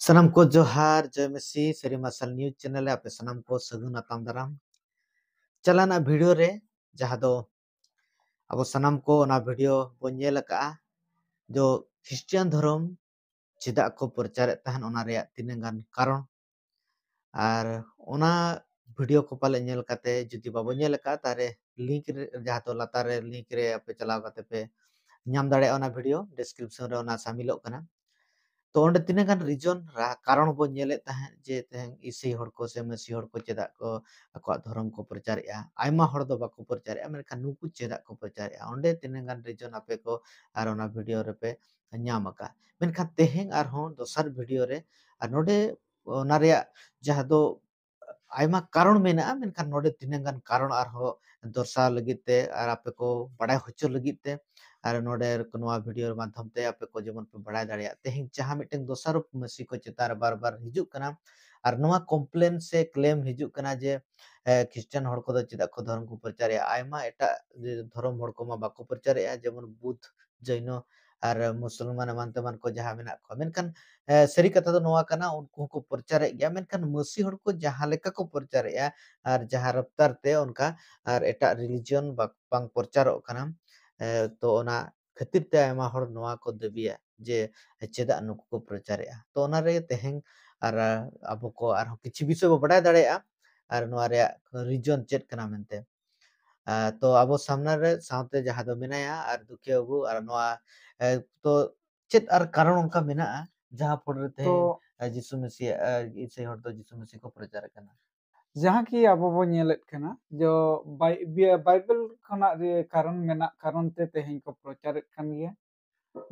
सनम को जोहार जय मसी सरी मसल न्यूज चैनल आपे सनम को सगुन अताम दाराम चलाना वीडियो रे जहां दो अब सनम को ना वीडियो बो नेल का जो क्रिश्चियन धर्म चिदा को प्रचार तहन ओना रे तीन गान कारण और ओना वीडियो को पाले नेल काते जुदी बाबो नेल का तारे लिंक रे जहां तो लाता रे लिंक रे आपे चलाव काते पे नाम दाड़े ओना वीडियो डिस्क्रिप्शन रे ओना शामिलोग कना तो ओंडे तीन गान रीजन कारण बो नेले तहन जे तेहन इसी हड़ को से मसी हड़ को चेदा को आको धर्म को प्रचारेआ आयमा हड़ दो बाको प्रचारेआ मेनखान नुकु चेदा को प्रचारेआ ओंडे तीन गान रीजन आपे को आर ओना वीडियो रे पे ᱧᱟᱢ मेनखान तेहें आर हों दोसर वीडियो रे आर नोडे ओना रेया जहां दो आयमा कारण मेना मेनखान नोडे तीन गान कारण आर हो दर्शाव लगित ते आर आपे को बड़ाय होचो लगित ते आर नोडे नोआ वीडियो माध्यम ते आपे को जेमन पे बड़ाय दाड़िया तेहें जहां मिटन दोसर मसी को चेतार बार बार हिजुक कना आर नोआ कॉम्प्लेन से क्लेम हिजुक कना जे क्रिश्चियन हड़ को चेदा को धर्म को प्रचारे आयमा एटा धर्म हड़ को मा बाको प्रचारे जेमन बुद्ध जैन और मुसलमान एमान तेमान को जहां मेना को मेनखान सरी कथा दो नोआ कना उनको को प्रचारे गया मेनखान मसी हड़ को जहां लेका को प्रचारे और जहां रफ्तार ते उनका और एटा रिलीजन बांग प्रचारों कना तो ओना खातिर ते आयमा हड़ नोआ को दबिया जे चेदा नुकु को प्रचारेआ तो ओना रे तेहें और अब को आर किछि विषय बो बड़ाय दाड़ेया और नोआ रे रीजन चेक कना मेनते तो अब सामना रे साउते जहां दो मेनाया और दुखिया अबू और नोआ तो चेत और कारण उनका मेना जहां पड़ रहे तो थे यीशु मसीह इसे हड़ तो यीशु मसीह को प्रचार करना जहाँ की आबो बो नेलेत कना जो बाइबल खना रे कारण मेना कारण ते तेहें को प्रचार कन गया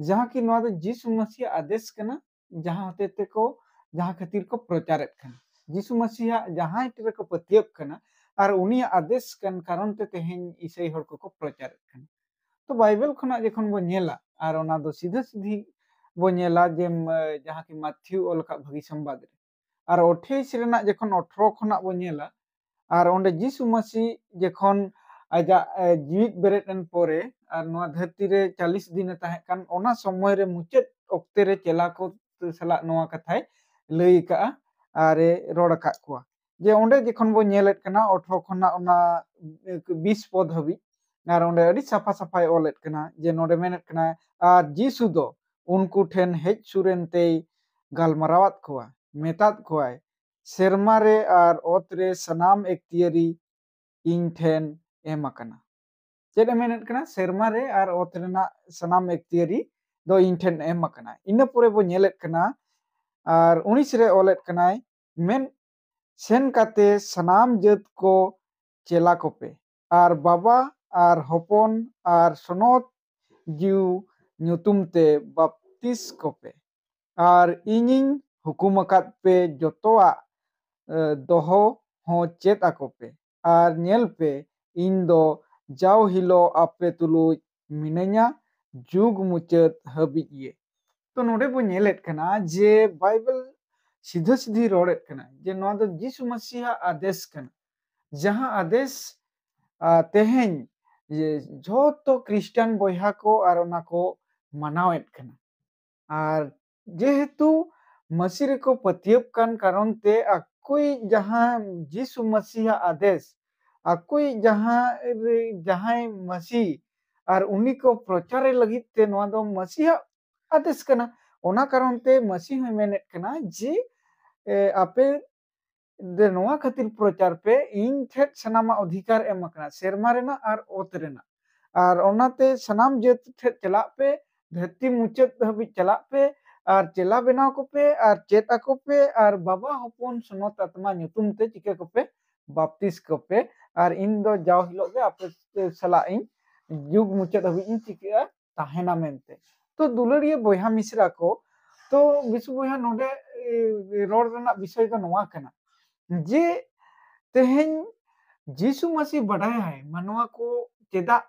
जहाँ की नोआ दो यीशु मसीह आदेश कना जहाँ होते ते को जहाँ खातिर को प्रचार कना यीशु मसीह जहाँ टे को पतियब कना और उनी आदेश कन कारण ते तेहें ईसाई हड़ को प्रचार कना तो बाइबल खना जखन बो नेला और ओना दो सीधा सीधी बो नेला जे जहाँ की माथ्यू ओल का भगी संवाद रे और 28 रेना जखन 18 खना बो नेला और ओंडे यीशु मसीह जखन आजा जीवित बेरेट एन पोरे और नोआ धरती रे 40 दिन ताहे कान ओना समय रे मुचाद ओक्ते रे चेला को सला नोआ कथाय लई का आरे रोड का कुआ जे ओंडे जखन बो नेलेत कना 18 खना ओना 20 पद हबी और ओंडे अड़ी साफा साफाय ओलेत कना जे नोडे मेनेत कना और यीशु दो उनको ठेन हेज सुरेनते गालमारावत कुआ मेतात कुआय सेरमा रे और ओत रे सनाम एक्तियरी इन ठेन एम अकना चेद मेनेत कना सेरमा रे और ओत रेना सनाम एक्तियरी दो इन ठेन एम अकना इन पुरे बो नेलेत कना और 19 रे ओलेत कनाय मेन सेन काते सनाम जत को चेला कोपे और बाबा और हपन और सनत जीव nyutum te baptis kope और इनिंग हुकुम अकात पे जोतोआ दोहो हो चेत आकोपे और नेल पे इन दो जाओ हिलो आपे तुलु मिनैया जुग मुचाद हबी ये तो नोडे बो नेलेत कना जे बाइबल सीधा सीधी रोडेत कना जे नोआ दो यीशु मसीहा आदेश कना जहां आदेश तेहें ये जोतो क्रिश्चियन बोया को और ओना को मनावेत कना और जेहेतु मसीह को पतियब कान कारण ते अकोई जहां यीशु मसीह आदेश अकोई जहां जहां मसीह और उन्हीं को प्रचार लगित ते नोआ दो मसीह आदेश कना ओना कारण ते मसीह मेनेत कना जे आपे दे नोआ खातिर प्रचार पे इन ठेट सनामा अधिकार एम कना सेरमा रेना और ओत रेना और ओनाते सनाम जेत ठेट चला पे धरती मुचाद हबी चला पे और चेला बनाव को पे और चेता को पे और बाबा हपन सनत आत्मा nyutum ते चिके को पे बाप्तिस को पे और इन दो जाओ हिलो गे आपे सला इन युग मुचाद हबी इन चिके ताहेना मेनते तो दुलरिया बोया मिश्रा को तो विश्व बोया नोडे रोड रेना विषय तो नोआ कना जे तेहें यीशु मसीह बढ़ाया है मनवा को चेदा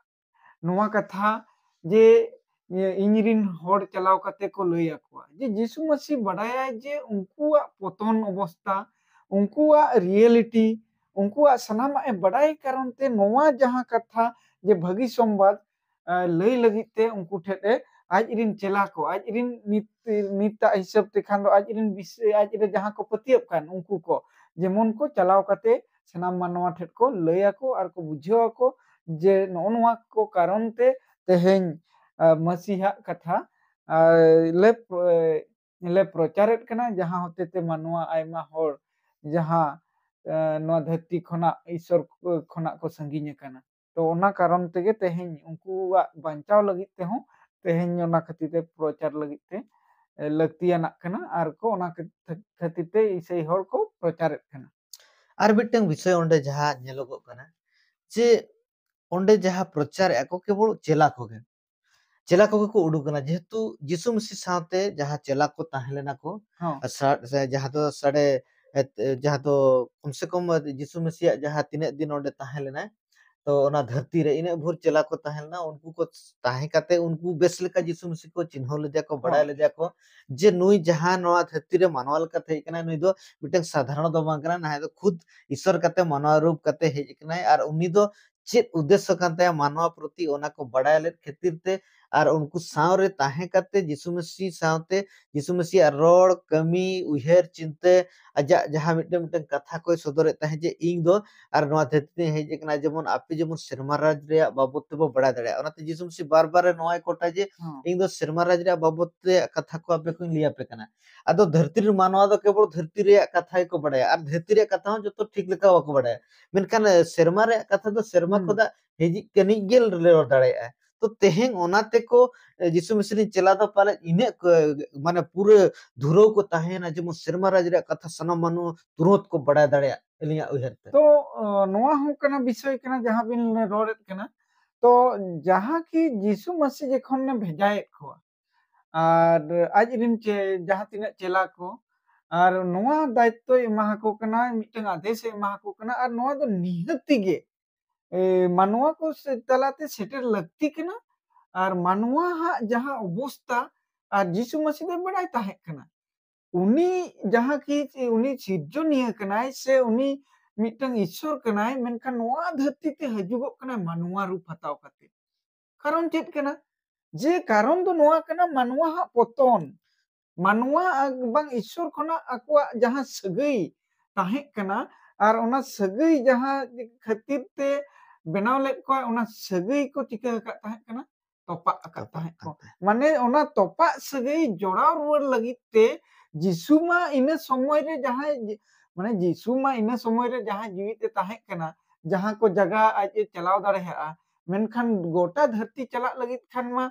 नोआ कथा जे इंजरिन होड़ चलाव कते को लई आकुआ जे यीशु मसीह बढ़ाया जे उनकुआ पतन अवस्था उनकुआ रियलिटी उनकुआ सनामा ए बढ़ाई कारण ते नोआ जहां कथा जे भगी संवाद लई लगी ते उनको ठेटे ᱟᱡ ᱨᱤᱱ ᱪᱮᱞᱟ ᱠᱚ ᱟᱡ ᱨᱤᱱ ᱱᱤᱛᱟᱜ ᱦᱤᱥᱟᱹᱵ ᱛᱮ ᱠᱷᱟᱱ ᱫᱚ ᱟᱡ ᱨᱤᱱ ᱟᱡ ᱨᱮ ᱡᱟᱦᱟᱸ ᱠᱚ ᱯᱟᱹᱛᱭᱟᱹᱵ ᱠᱟᱱ ᱩᱱᱠᱩ ᱠᱚ ᱡᱮᱢᱚᱱ ᱠᱚ ᱪᱟᱞᱟᱣ ᱠᱟᱛᱮ ᱥᱟᱱᱟᱢ ᱢᱟᱱᱣᱟ ᱴᱷᱮᱡ ᱠᱚ ᱞᱟᱹᱭ ᱟᱠᱚ ᱟᱨ ᱠᱚ ᱵᱩᱡᱷᱟᱹᱣ ᱟᱠᱚ ᱡᱮ ᱱᱚᱜᱼᱚ ᱱᱚᱣᱟ ᱠᱚ ᱠᱟᱨᱚᱱ ᱛᱮ ᱛᱮᱦᱮᱧ ᱢᱟᱹᱥᱤᱦᱟᱜ ᱠᱟᱛᱷᱟ ᱞᱮ ᱯᱨᱚᱪᱟᱨᱮᱫ ᱠᱟᱱᱟ ᱡᱟᱦᱟᱸ ᱦᱚᱛᱮᱛᱮ ᱢᱟᱱᱣᱟ ᱟᱭᱢᱟ ᱦᱚᱲ ᱡᱟᱦᱟᱸ ᱱᱚᱣᱟ ᱫᱷᱟᱹᱨᱛᱤ ᱠᱷᱚᱱᱟᱜ ᱤᱥᱥᱚᱨ ᱠᱷᱚᱱᱟᱜ ᱠᱚ ᱥᱟᱺᱜᱤᱧ ᱟᱠᱟᱱᱟ ᱛᱚ ᱚᱱᱟ ᱠᱟᱨᱚᱱ ᱛᱮᱜᱮ ᱛᱮᱦᱮᱧ ᱩᱱᱠᱩᱣᱟᱜ ᱵᱟᱧᱪᱟᱣ ᱞᱟᱹᱜᱤᱫ ᱛᱮᱦᱚᱸ ᱛᱮᱦᱮᱧ ᱚᱱᱟ ᱠᱷᱟᱹᱛᱤᱨ ᱛᱮ ᱯᱨᱚᱪᱟᱨ ᱞᱟᱹᱜᱤᱫ ᱛᱮ ᱞᱟᱹᱠᱛᱤᱭᱟᱱᱟᱜ ᱠᱟᱱᱟ ᱟᱨ ᱠᱚ ᱚᱱᱟ ᱠᱷᱟᱹᱛᱤᱨ ᱛᱮ ᱤᱥᱟᱹᱭ ᱦᱚᱲ ᱠᱚ ᱯᱨᱚᱪᱟᱨᱮᱫ ᱠᱟᱱᱟ ᱟᱨ ᱢᱤᱫᱴᱟᱝ ᱵᱤᱥᱚᱭ ᱚᱸᱰᱮ ᱡᱟᱦᱟᱸ ᱧᱮᱞᱚᱜᱚᱜ ᱠᱟᱱᱟ ᱡᱮ ᱚᱸᱰे ᱡᱟᱦᱟᱸ ᱯᱨᱚᱪᱟᱨᱮᱜᱼᱟ ᱠᱚ ᱠᱮᱵᱚᱞ ᱪᱮᱞᱟ ᱠᱚᱜᱮ ᱠᱚ ᱩᱰᱩᱠ ᱠᱟᱱᱟ जेहेतु यीशु मसीह साथे जहां चेला को ताहे लेना को ᱦᱚᱸ जहां दो साढ़े जहां दो कम से कम यीशु मसीह जहां तीन दिन ओंडे ताहे लेना तो ओना धरती रे इने भोर चेला को ताहे लेना उनको को ताहे काते उनको बेस लेका यीशु मसीह को चिन्ह लेदे को बड़ा ᱦᱚᱸ लेदे को जे नुई जहां नवा धरती रे मानवाल का थे कना नुई दो मिटन साधारण दो बांग कना ना दो खुद ईश्वर काते मानव रूप काते हेज कना और उनी दो चेत उद्देश्य कांते मानव प्रति ओना को बड़ा ले खातिर ते और उनको सावरे ताहे काते यीशु मसीह सावते यीशु मसीह रोड कमी उहेर चिंते अजा जहां मिटन मिटन कथा को सदरे ताहे जे इंग दो और नवा धरती हेज कना जेमन आपे जेमन शर्मा राज रे बाबत ते बो बड़ा दड़े ओनाते यीशु मसीह बार बार नवा कोटा जे ᱦᱚᱸ इंग दो शर्मा राज रे बाबत ते कथा को आपे को लिया पे कना आदो धरती रे मानवा दो केवल धरती रे कथा को बड़ा और धरती रे कथा हो जो ठीक लेका को बड़ा मेनखान शर्मा रे कथा दो शर्मा ᱦᱩᱸ खोदा हेजी कनी गेल रे दड़े तो तेहें ओनाते को यीशु मसीह चला दो पाले इने माने पूरे धुरो को ताहेना जेमन शर्मा राज रे कथा सनम मानु तुरंत को बड़ा दड़े एलिया उहरते तो नोआ हो कना विषय कना जहां बिन रोड़ेत कना तो जहां की यीशु मसीह जखन ने भेजाएत को और आज रिन जहां तिना चेला को और नोआ दायित्व एमा को कना मिटन आदेश एमा को कना और नोआ दो निहति गे मानवा को तलाते सेटर लगती कना और मानवा हा जहां अवस्था और यीशु मसीह दो बड़ाई ताहे कना उनी जहां की उनी सिर्जनिया कनाय से उनी मिटन ईश्वर कनाय मेनखान नोआ धरती ते हजुगो कना मानवा रूप हताव खातिर कारण चेत कना जे कारण दो नोआ कना मानवा हा पतन मानवा बांग ईश्वर खना आकुआ जहां सगई ताहे कना और ओना सगई जहां खातिर ते बनाव लेत को ओना सगई को चिका का ताहे कना तोपा का ताहे को माने ओना तोपा सगई जोड़ाव रुवर लगित ते यीशु मा इने समय रे जहां माने यीशु मा इने समय रे जहां जीवित ते ताहे कना जहां को जगह आज चलाव दाड़े हा मेनखान गोटा धरती चला लगित खान मा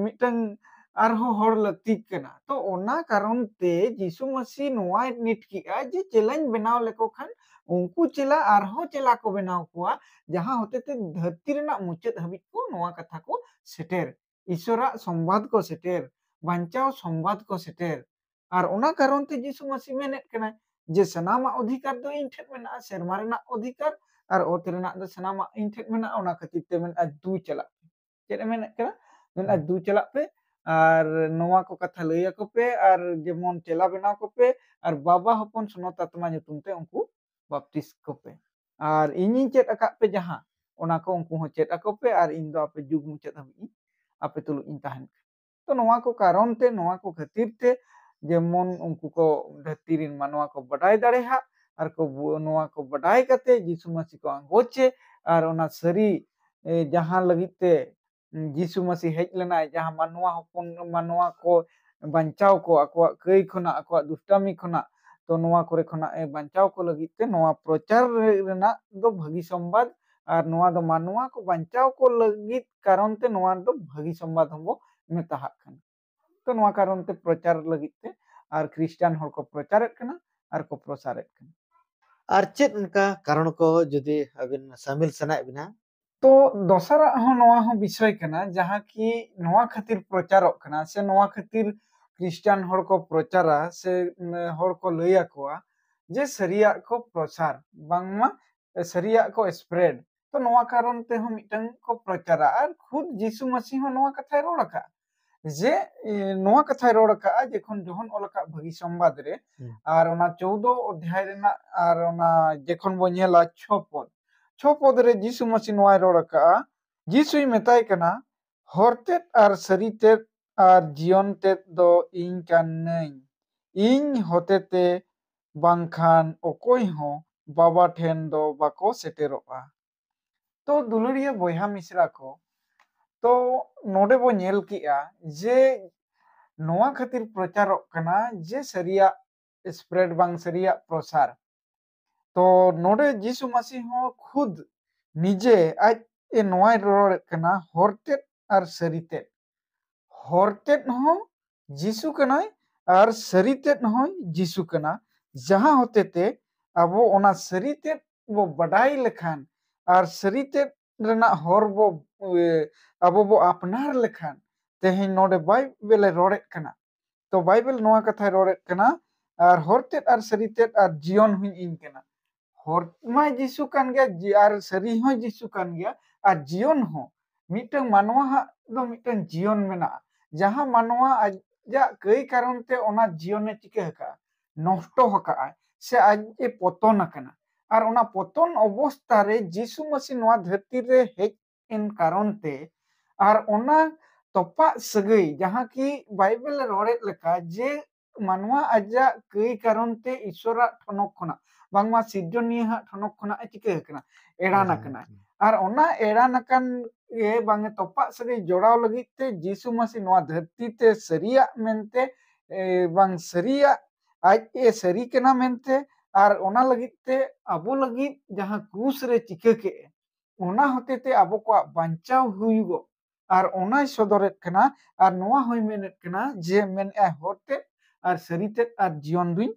मिटन आरहो हर लगती कना तो ओना कारण ते यीशु मसीह नोआ निट किया जे चेलाइन बनाव लेको खान उनको चेला आरहो चेला को बनाव कोआ जहां होते ते धरती रेना मुचाद हबी को नोआ कथा को सेटेर ईश्वरा संवाद को सेटेर बांचाव संवाद को सेटेर और ओना कारण ते यीशु मसीह मेनेत कना जे सनामा अधिकार दो इन ठेट मेना शर्मा रेना अधिकार और ओत रेना दो सनामा इन ठेट मेना ओना खातिर ते मेन दू चला चेद मेनेत कना मेन दू चला पे और नोआ को कथा लैया को पे और जेमन चेला बनाव को पे और बाबा हपन सुनत आत्मा nyutum ते उनको बाप्तिस को पे और इनी चेत अका पे जहां ओना को उनको हो चेत अको पे और इन दो आपे जुग मुचाद हबी आपे तुलु इन ताहन तो नोआ को कारण ते नोआ को खातिर ते जेमन उनको को धरती रिन मानवा को बडाय दाड़े हा और को नोआ को बडाय कते यीशु मसीह को आंगोचे और ओना सरी जहां लगिते यीशु मसीह हेज लेना जहां मानवा हपन मानवा को बचाव को आको कई खना आको दुष्टामी खना तो नोआ करे खना बचाव को लगित ते नोआ प्रचार रेना दो भागी संवाद और नोआ दो मानवा को बचाव को लगित कारण ते नोआ दो भागी संवाद हमबो मेताहा खान तो नोआ कारण ते प्रचार लगित ते और क्रिश्चियन हर को प्रचारेत कना और को प्रसारेत कना और चेत उनका कारण को जदि अबिन शामिल सनाय बिना तो दोसरा हो नोआ हो विषय कना जहां की नोआ खातिर प्रचार कना से नोआ खातिर क्रिश्चियन हर को प्रचारा से हर को लैया कोआ जे सरिया को प्रचार बांगमा सरिया को स्प्रेड तो नोआ कारण ते हम मिटन को प्रचारा और खुद यीशु मसीह हो नोआ कथा रोड़ का जे नोआ कथा रोड़ का जेखन जोहन ओलका भागी संवाद रे और ओना 14 अध्याय रेना और ओना जेखन बो नेला 6 पद 6 पद रे यीशु मसीह नोआ रोड़ का यीशु मेताय कना ᱦᱚᱨᱛᱮᱫ ᱟᱨ ᱥᱟᱹᱨᱤᱛᱮᱫ ᱟᱨ ᱡᱤᱭᱚᱱ ᱛᱮᱫ ᱫᱚ ᱤᱧ ᱠᱟᱹᱱᱟᱹᱧ, ᱤᱧ ᱦᱚᱛᱮᱛᱮ ᱵᱟᱝᱠᱷᱟᱱ ᱚᱠᱚᱭ ᱦᱚᱸ ᱵᱟᱵᱟ ᱴᱷᱮᱱ ᱫᱚ ᱵᱟᱠᱚ ᱥᱮᱴᱮᱨᱚᱜᱼᱟ। ᱛᱚ ᱫᱩᱞᱟᱹᱲᱤᱭᱟᱹ ᱵᱚᱭᱦᱟ ᱢᱤᱥᱨᱟ ᱠᱚ, ᱛᱚ ᱱᱚᱰᱮ ᱵᱚ ᱧᱮᱞ ᱠᱮᱜᱼᱟ ᱡᱮ ᱱᱚᱣᱟ ᱠᱷᱟᱹᱛᱤᱨ ᱯᱨᱚᱪᱟᱨᱚᱜ ᱠᱟᱱᱟ ᱡᱮ ᱥᱟᱹᱨᱤᱭᱟᱜ ᱥᱯᱨᱮᱰ ᱵᱟᱝ ᱥᱟᱹᱨᱤᱭᱟᱜ ᱯᱨᱚᱥᱟᱨ। ᱛᱚ ᱱᱚᱰᱮ ᱡᱤᱥᱩ ᱢᱟᱹᱥᱤ ᱦᱚᱸ ᱠᱷᱩᱫ ᱱᱤᱡᱮ ᱟᱡ ᱱᱚᱣᱟᱭ ᱨᱚᱲᱮᱫ ᱠᱟᱱᱟ ᱦᱚᱨᱛᱮᱫ ᱟᱨ ᱥᱟᱹᱨᱤᱛᱮᱫ। ᱦᱚᱨᱛᱮᱫ ᱦᱚᱸ ᱡᱤᱥᱩ ᱠᱟᱱᱟᱭ ᱟᱨ ᱥᱟᱹᱨᱤᱛᱮᱫ ᱦᱚᱸ ᱡᱤᱥᱩ ᱠᱟᱱᱟ, ᱡᱟᱦᱟᱸ ᱦᱚᱛᱮᱛᱮ ᱟᱵᱚ ᱚᱱᱟ ᱥᱟᱹᱨᱤᱛᱮᱫ ᱵᱚ ᱵᱟᱰᱟᱭ ᱞᱮᱠᱷᱟᱱ ᱟᱨ ᱥᱟᱹᱨᱤᱛᱮᱫ ᱨᱮᱱᱟᱜ ᱦᱚᱨ ᱵᱚ ᱟᱵᱚ ᱵᱚ ᱟᱯᱱᱟᱨ ᱞᱮᱠᱷᱟᱱ ᱛᱮᱦᱮᱧ ᱱᱚᱰᱮ ᱵᱟᱭᱵᱮᱞᱮ ᱨᱚᱲᱮᱫ ᱠᱟᱱᱟ। ᱛᱚ ᱵᱟᱭᱵᱮᱞ ᱱᱚᱣᱟ ᱠᱟᱛᱷᱟᱭ ᱨᱚᱲᱮᱫ ᱠᱟᱱᱟ ᱟᱨ ᱦᱚᱨᱛᱮᱫ ᱟᱨ ᱥᱟᱹᱨᱤᱛᱮᱫ ᱟᱨ ᱡᱤᱭᱚᱱ ᱦᱚᱸᱧ ᱤᱧ ᱠᱟᱱᱟ। ᱦᱚᱨ ᱢᱟᱭ ᱡᱤᱥᱩ ᱠᱟᱱ ᱜᱮᱭᱟ ᱟᱨ ᱥᱟᱹᱨᱤ ᱦᱚᱸ ᱡᱤᱥᱩ ᱠᱟᱱ ᱜᱮᱭᱟ ᱟᱨ ᱡᱤᱭᱚᱱ ᱦᱚᱸ। ᱢᱤᱫᱴᱟᱝ ᱢᱟᱱᱣᱟᱣᱟᱜ ᱫᱚ ᱢᱤᱫᱴᱟᱝ ᱡᱤᱭᱚᱱ ᱢᱮᱱᱟᱜᱼᱟ, ᱡᱟᱦᱟᱸ ᱢᱟᱱᱣᱟ ᱟᱡᱟᱜ ᱠᱟᱹᱭ ᱠᱟᱨᱚᱱ ᱛᱮ ᱚᱱᱟ ᱡᱤᱭᱚᱱᱮ ᱪᱤᱠᱟᱹ ᱟᱠᱟᱜᱼᱟ, ᱱᱚᱥᱴᱚ ᱟᱠᱟᱜᱼᱟᱭ ᱥᱮ ᱟᱡ ᱮ ᱯᱚᱛᱚᱱ ᱟᱠᱟᱱᱟ। ᱟᱨ ᱚᱱᱟ ᱯᱚᱛᱚᱱ ᱚᱵᱚᱥᱛᱷᱟ ᱨᱮ ᱡᱤᱥᱩ ᱢᱟᱹᱥᱤ ᱱᱚᱣᱟ ᱫᱷᱟᱹᱨᱛᱤ ᱨᱮ ᱦᱮᱡ ᱮᱱ ᱠᱟᱨᱚᱱ ᱛᱮ ᱟᱨ ᱚᱱᱟ ᱛᱚᱯᱟᱜ ᱥᱟᱹᱜᱟᱹᱭ ᱡᱟᱦᱟᱸ ᱠᱤ ᱵᱟᱭᱵᱮᱞᱮ ᱨᱚᱲᱮᱫ ᱞᱮᱠᱟ ᱡᱮ ᱢᱟᱱᱣᱟ ᱟᱡᱟᱜ ᱠᱟᱹᱭ ᱠᱟᱨᱚᱱ te ᱤᱥᱥᱚᱨᱟᱜ ᱴᱷᱚᱱᱚᱠ ᱠᱷᱚᱱᱟᱜ ᱵᱟᱝᱢᱟ ᱥᱤᱨᱡᱚᱱᱤᱭᱟᱹ ᱴᱷᱚᱱᱚᱠ ᱠᱷᱚᱱᱟᱜ ᱮ ᱪᱤᱠᱟᱹ ᱟᱠᱟᱱᱟ, ᱮᱲᱟᱱ ᱟᱠᱟᱱᱟ। ᱟᱨ ᱚᱱᱟ ᱮᱲᱟᱱ ᱟᱠᱟᱱ ᱵᱟᱝ ᱛᱚᱯᱟᱜ ᱥᱟᱹᱜᱟᱹᱭ ᱡᱚᱲᱟᱣ ᱞᱟᱹᱜᱤᱫ te ᱡᱤᱥᱩ ᱢᱟᱹᱥᱤ ᱱᱚᱣᱟ ᱫᱷᱟᱹᱨᱛᱤ te ᱥᱟᱹᱨᱤᱭᱟᱜ ᱢᱮᱱᱛᱮ ᱵᱟᱝ ᱥᱟᱹᱨᱤᱭᱟᱜ ᱟᱡ ᱮ ᱥᱟᱹᱨᱤ ᱠᱟᱱᱟ ᱢᱮᱱᱛᱮ ᱟᱨ ᱚᱱᱟ ᱞᱟᱹᱜᱤᱫ te ᱟᱵᱚ ᱞᱟᱹᱜᱤᱫ ᱡᱟᱦᱟᱸ ᱠᱨᱩᱥ ᱨᱮ ᱪᱤᱠᱟᱹ ᱠᱮᱜᱼᱮ ᱚᱱᱟ ᱦᱚᱛᱮᱛᱮ ᱟᱵᱚ ᱠᱚᱣᱟᱜ ᱵᱟᱧᱪᱟᱣ ᱦᱩᱭᱩᱜᱚᱜ ᱟᱨ ᱚᱱᱟᱭ ᱥᱚᱫᱚᱨᱮᱫ ᱠᱟᱱᱟ ᱟᱨ ᱱᱚᱣᱟ ᱦᱚᱸᱭ ᱢᱮᱱᱮᱫ ᱠᱟᱱᱟ ᱡᱮ ᱢᱮᱱᱮᱫᱼᱟᱭ ᱦᱚᱨᱛᱮᱫ ᱟᱨ ᱥᱟᱹᱨᱤᱛᱮᱫ ᱟᱨ ᱡᱤᱭᱚᱱ ᱫᱩᱧ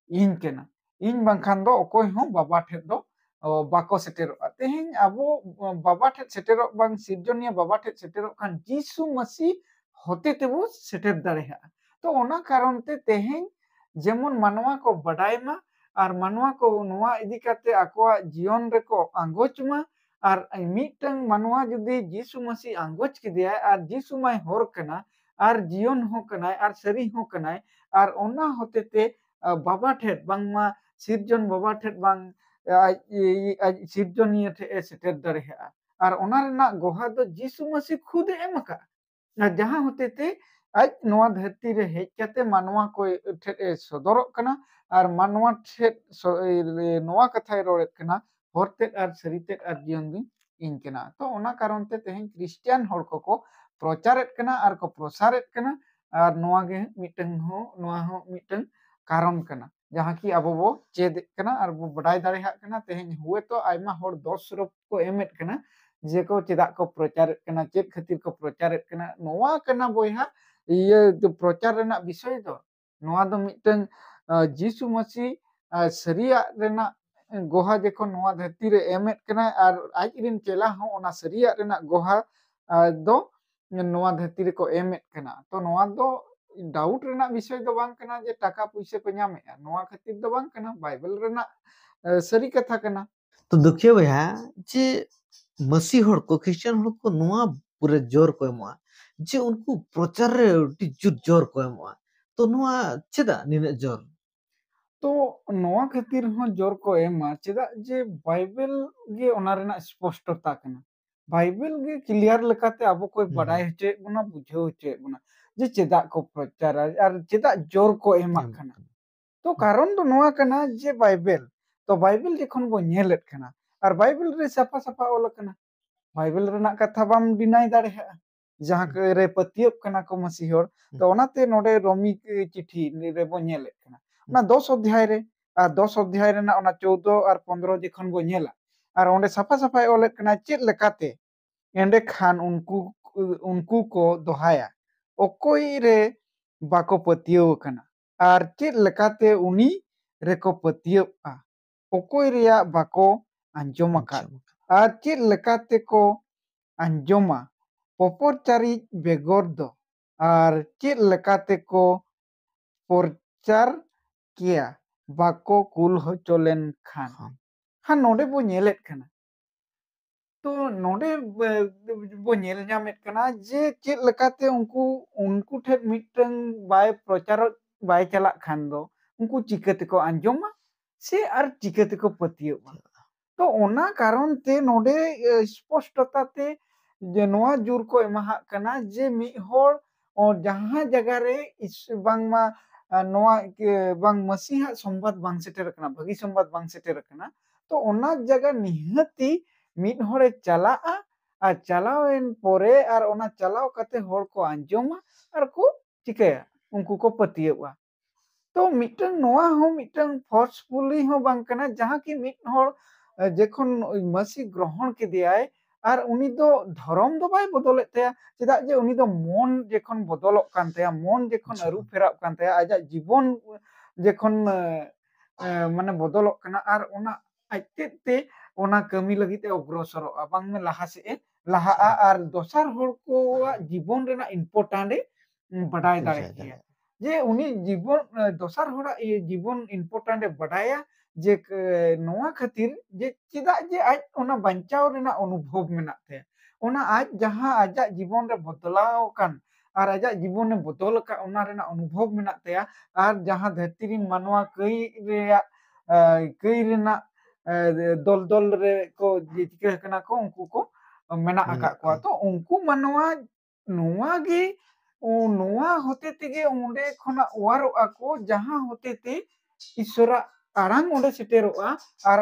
ᱤᱧ ᱠᱟᱱᱟ, ᱤᱧ ᱵᱟᱝᱠᱷᱟᱱ ᱫᱚ ᱚᱠᱚᱭ ᱦᱚᱸ ᱵᱟᱵᱟ ᱴᱷᱮᱡ ᱫᱚ ᱵᱟᱠᱚ ᱥᱮᱴᱮᱨᱚᱜᱼᱟ। ᱛᱮᱦᱮᱧ ᱟᱵᱚ ᱵᱟᱵᱟ ᱴᱷᱮᱡ ᱥᱮᱴᱮᱨᱚᱜ ᱵᱟᱝ ᱥᱤᱨᱡᱚᱱᱤᱭᱟᱹ ᱵᱟᱵᱟ ᱴᱷᱮᱡ ᱥᱮᱴᱮᱨᱚᱜ ᱠᱷᱟᱱ ᱡᱤᱥᱩ ᱢᱟᱹᱥᱤ ᱦᱚᱛᱮ ᱛᱮᱵᱚ ᱥᱮᱴᱮᱨ ᱫᱟᱲᱮᱭᱟᱜᱼᱟ। ᱛᱚ ᱚᱱᱟ ᱠᱟᱨᱚᱱ te ᱛᱮᱦᱮᱧ ᱡᱮᱢᱚᱱ ᱢᱟᱱᱣᱟ ko ᱵᱟᱰᱟᱭ ᱢᱟ ᱟᱨ ᱢᱟᱱᱣᱟ ko ᱱᱚᱣᱟ ᱤᱫᱤ ᱠᱟᱛᱮ ᱟᱠᱚᱣᱟᱜ ᱡᱤᱭᱚᱱ ᱨᱮᱠᱚ ᱟᱸᱜᱚᱪ ᱢᱟ ᱟᱨ ᱢᱤᱫᱴᱟᱝ ᱢᱟᱱᱣᱟ ᱡᱩᱫᱤ ᱡᱤᱥᱩ ᱢᱟᱹᱥᱤ ᱟᱸᱜᱚᱪ ᱠᱮᱫᱮᱭᱟᱭ ᱟᱨ ᱡᱤᱥᱩ ᱢᱟᱭ ᱦᱚᱨ ᱠᱟᱱᱟ ᱟᱨ ᱡᱤᱭᱚᱱ ᱦᱚᱸ ᱠᱟᱱᱟᱭ ᱟᱨ ᱥᱟᱹᱨᱤ ᱦᱚᱸ ᱠᱟᱱᱟᱭ ᱟᱨ ᱚᱱᱟ ᱦᱚᱛᱮᱛᱮ ᱵᱟᱵᱟ ᱴᱷᱮᱡ ᱵᱟᱝᱢᱟ ᱥᱤᱨᱡᱚᱱ ᱵᱟᱵᱟ ᱴᱷᱮᱡ ᱵᱟᱝ ᱟᱡ ᱥᱤᱨᱡᱚᱱᱤᱭᱟᱹ ᱴᱷᱮᱡ ᱮ ᱥᱮᱴᱮᱨ ᱫᱟᱲᱮᱭᱟᱜᱼᱟ। ᱟᱨ ᱚᱱᱟ ᱨᱮᱱᱟᱜ ᱜᱚᱦᱟ ᱫᱚ ᱡᱤᱥᱩ ᱢᱟᱹᱥᱤ ᱠᱷᱩᱫ ᱮ ᱮᱢ ᱟᱠᱟᱜᱼᱟ। ᱟᱨ ᱡᱟᱦᱟᱸ ᱦᱚᱛᱮᱛᱮ ᱟᱡ ᱱᱚᱣᱟ ᱫᱷᱟᱹᱨᱛᱤ ᱨᱮ ᱦᱮᱡ ᱠᱟᱛᱮ ᱢᱟᱱᱣᱟ ko ᱴᱷᱮᱡ ᱮ ᱥᱚᱫᱚᱨᱚᱜ ᱠᱟᱱᱟ ᱟᱨ ᱢᱟᱱᱣᱟ ᱴᱷᱮᱡ ᱱᱚᱣᱟ ᱠᱟᱛᱷᱟᱭ ᱨᱚᱲᱮᱫ ᱠᱟᱱᱟ ᱦᱚᱨᱛᱮᱫ ᱟᱨ ᱥᱟᱹᱨᱤᱛᱮᱫ ᱟᱨ ᱡᱤᱭᱚᱱ ᱫᱩᱧ ᱤᱧ ᱠᱟᱱᱟ। ᱛᱚ ᱚᱱᱟ ᱠᱟᱨᱚᱱ te ᱛᱮᱦᱮᱧ ᱠᱷᱨᱤᱥᱴᱤᱭᱟᱱ ᱦᱚᱲ ᱠᱚᱠᱚ ᱯᱨᱚᱪᱟᱨᱮᱫ ᱠᱟᱱᱟ ᱟᱨ ᱠᱚ ᱯᱨᱚᱥᱟᱨᱮᱫ ᱠᱟᱱᱟ ᱟᱨ ᱱᱚᱣᱟ ᱜᱮ ᱢᱤᱫᱴᱟᱝ ᱦᱚᱸ ᱱᱚᱣᱟ ᱦᱚᱸ ᱢᱤᱫᱴᱟᱝ ᱠᱟᱨᱚᱱ ᱠᱟᱱᱟ ᱡᱟᱦᱟᱸ ᱠᱤ ᱟᱵᱚ ᱵᱚ ᱪᱮᱫᱮᱫ ᱠᱟᱱᱟ ᱟᱨ ᱵᱚ ᱵᱟᱰᱟᱭ ᱫᱟᱲᱮᱭᱟᱜ ᱠᱟᱱᱟ। ᱛᱮᱦᱮᱧ ᱦᱚᱭᱛᱚ ᱟᱭᱢᱟ ᱦᱚᱲ ᱫᱚᱥ ᱨᱳᱯ ᱠᱚ ᱮᱢᱮᱫ ᱠᱟᱱᱟ ᱡᱮ ᱠᱚ ᱪᱮᱫᱟᱜ ᱠᱚ ᱯᱨᱚᱪᱟᱨᱮᱫ ᱠᱟᱱᱟ, ᱪᱮᱫ ᱠᱷᱟᱹᱛᱤᱨ ko ᱯᱨᱚᱪᱟᱨᱮᱫ ᱠᱟᱱᱟ, ᱱᱚᱣᱟ ᱠᱟᱱᱟ ᱵᱚᱭᱦᱟ ᱤᱭᱟᱹ ᱯᱨᱚᱪᱟᱨ ᱨᱮᱱᱟᱜ ᱵᱤᱥᱚᱭ ᱫᱚ। ᱱᱚᱣᱟ ᱫᱚ ᱢᱤᱫᱴᱟᱝ ᱡᱤᱥᱩ ᱢᱟᱹᱥᱤ ᱥᱟᱹᱨᱤᱭᱟᱜ ᱨᱮᱱᱟᱜ ᱜᱚᱦᱟ ᱡᱚᱠᱷᱚᱱ ᱱᱚᱣᱟ ᱫᱷᱟᱹᱨᱛᱤ ᱨᱮ ᱮᱢᱮᱫ ᱠᱟᱱᱟᱭ ᱟᱨ ᱟᱡ ᱨᱮᱱ ᱪᱮᱞᱟ ᱦᱚᱸ ᱚᱱᱟ ᱥᱟᱹᱨᱤᱭᱟᱜ ᱨᱮᱱᱟᱜ ᱜᱚᱦᱟ ᱫᱚ ᱱᱚᱣᱟ ᱫᱷᱟᱹᱨᱛᱤ ᱨᱮᱠᱚ ᱮᱢᱮᱫ ᱠᱟᱱᱟ। ᱛᱚ ᱱᱚᱣᱟ ᱫᱚ ᱰᱟᱣᱩᱴ ᱨᱮᱱᱟᱜ ᱵᱤᱥᱚᱭ ᱫᱚ ᱵᱟᱝ ᱠᱟᱱᱟ ᱡᱮ ᱴᱟᱠᱟ ᱯᱩᱭᱥᱟᱹ ᱠᱚ ᱧᱟᱢᱮᱜᱼᱟ, ᱱᱚᱣᱟ ᱠᱷᱟᱹᱛᱤᱨ ᱫᱚ ᱵᱟᱝ ᱠᱟᱱᱟ, ᱵᱟᱭᱵᱮᱞ ᱨᱮᱱᱟᱜ ᱥᱟᱹᱨᱤ ᱠᱟᱛᱷᱟ ᱠᱟᱱᱟ। तो दुखिया बया जे मसीह हड़ को ख्रिस्टियन हड़ को नुआ पूरे जोर को एमोआ जे उनको प्रचार रे अति जुर जोर को एमोआ तो नुआ चेदा निने जोर तो नोआ खातिर हों जोर को एमा चेदा जे बाइबल गे ओना रेना स्पष्टता कना बाइबल गे क्लियर लेकाते आबो कोई बड़ाई हचे बुना बुझाव हचे बुना जे चेदा को प्रचार आर चेदा जोर को एमा कना तो कारण तो नोआ कना जे बाइबल जखन बो नेलेत कना आर बाइबल रे सफा सफा ओल कना बाइबल रेना कथा बाम डिनाय दाड़े है जहां के रे पतियब कना को मसीहर तो ओनाते नोडे रोमी चिट्ठी रे बो नेलेत कना ना 10 अध्याय रे आ 10 अध्याय रेना ओना 14 और 15 जखन बो नेला और ओंडे सफा सफा ओलेत कना चेद लेकाते एंडे खान उनको उनको को दोहाया ओकोई रे बाको पतियव कना और चेद लेकाते उनी रेको पतियबा ओकोई रेया बाको आंजोम आकाद और चेद लेकाते को आंजोमा पपरचारी बेगर दो और चेद लेकाते को प्रचार किया बाको कुल होचोलेन खान खान नोडे बो नेलेत कना तो नोडे बो नेल ᱧᱟᱢᱮᱫ ᱠᱟᱱᱟ जे चेद लेकाते उनको उनको ठे मिटन बाय प्रचार बाय चलाक खान दो उनको चिकते को आंजोमा से आर चिकते को पतियोबा तो ओना कारण ते नोडे स्पष्टता ते je noa jur ko emahak kana je mid hor jahan jaga re bangma noa bang masiha sombad bang seter kana bhagi sombad bang seter kana to ona jaga nihati mid hore chalaa ar chalawen pore ar ona chalao kate hor ko anjoma ar ko chikaya unku ko patiyewa तो mitten नोआ हो mitten forcefully हो बांग कना जहां की मिट हर जेखन मसी ग्रहण के दियाय আর উনি তো ধরম তো বাই বদলেত তায়া চেদা যে উনি তো মন যখন বদলক কান তায়া মন যখন আরু ফেরাক কান তায়া আজা জীবন যখন মানে বদলক কানা আর ওনা আইতেতে ওনা কামি লাগিতে অগ্রসরক বাং মে লাহা সে লাহা আর দসার হর কো জীবন রেনা ইম্পর্টেন্ট বাড়াই দাড়ে কিয়া যে উনি জীবন দসার হড়া জীবন ইম্পর্টেন্ট বাড়ায়া যে নোয়া খাতির যে চেদা যে আজ ওনা বাঞ্চাও রেনা অনুভব মেনা তে ওনা আজ যাহা আজা জীবন রে বদলাও কান আর আজা জীবনে বদল কা ওনা রেনা অনুভব মেনা তেয়া আর যাহা ধরতি রিন মানওয়া কই রেয়া কই রেনা দল দল রে ko চিকা কানা ko উনকু ko মেনা আকা ko তো উনকু মানওয়া নোয়া গে ও নোয়া হতে থেকে ওঁডে খনা ওয়ারোগᱼᱟ ko যাহা হতে তে ঈশ্বরা আড়াং ওঁডে সেটেরোগᱼᱟ আর